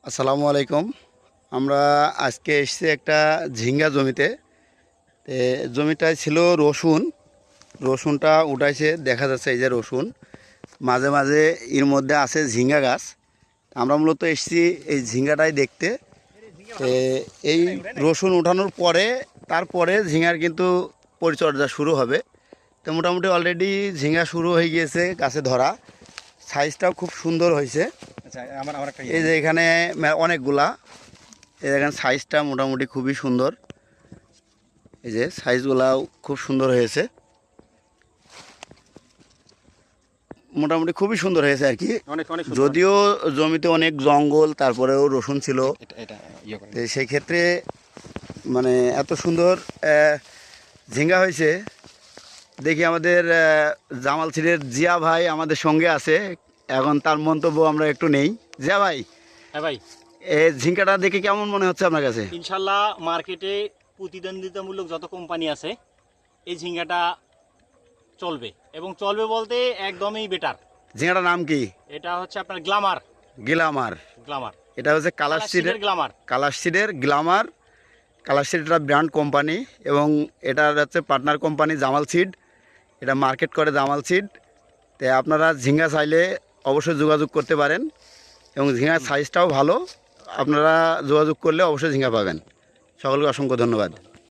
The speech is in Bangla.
আসসালামু আলাইকুম। আমরা আজকে এসেছি একটা ঝিঙ্গা জমিতে। জমিটায় ছিল রসুন। রসুনটা উঠাইছে, দেখা যাচ্ছে এই যে রসুন, মাঝে মাঝে এর মধ্যে আছে ঝিঙ্গা গাছ। আমরা মূলত এসেছি এই ঝিঙ্গাটাই দেখতে। এ, এই রসুন উঠানোর পরে তারপরে ঝিঙ্গার কিন্তু পরিচর্যা শুরু হবে। তো মোটামুটি অলরেডি ঝিঙ্গা শুরু হয়ে গিয়েছে, গাছে ধরা। সাইজটাও খুব সুন্দর হয়েছে। আচ্ছা, আমার একটা এই যে এখানে অনেকগুলা, এই দেখেন সাইজটা মোটামুটি খুবই সুন্দর। এই যে সাইজগুলাও খুব সুন্দর হয়েছে, মোটামুটি খুবই সুন্দর হয়েছে আর কি। অনেক অনেক সুন্দর। যদিও জমিতে অনেক জঙ্গল, তারপরেও রসুন ছিল। এটা এটা ইয়ে করেন। তো সেই ক্ষেত্রে মানে এত সুন্দর ঝিঙ্গা হয়েছে। দেখি আমাদের জামাল সিটের জিয়া ভাই আমাদের সঙ্গে আছে, এখন তার মন্তব্য আমরা একটু নেই। জিয়া ভাই, হ্যাঁ ভাই, এই ঝিঙ্গাটা দেখে কেমন মনে হচ্ছে আপনার কাছে? ইনশাল্লাহ মার্কেটে প্রতিদ্বন্দ্বিতামূলক যত কোম্পানি আছে এই ঝিঙ্গাটা চলবে, এবং চলবে বলতে একদমই বেটার। ঝিঙ্গাটার নাম কি? এটা হচ্ছে আপনার গ্লামার। গ্লামার। গ্লামার এটা হচ্ছে কালার সিডের গ্লামার। কালার সিডের গ্লামার। কালার সিড এটা ব্র্যান্ড কোম্পানি, এবং এটার হচ্ছে পার্টনার কোম্পানি জামাল সিড। এটা মার্কেট করে জামাল সিড। তো আপনারা ঝিঙ্গা চাইলে অবশ্যই যোগাযোগ করতে পারেন, এবং ঝিঙ্গার সাইজটাও ভালো। আপনারা যোগাযোগ করলে অবশ্যই ঝিঙ্গা পাবেন। সকলকে অসংখ্য ধন্যবাদ।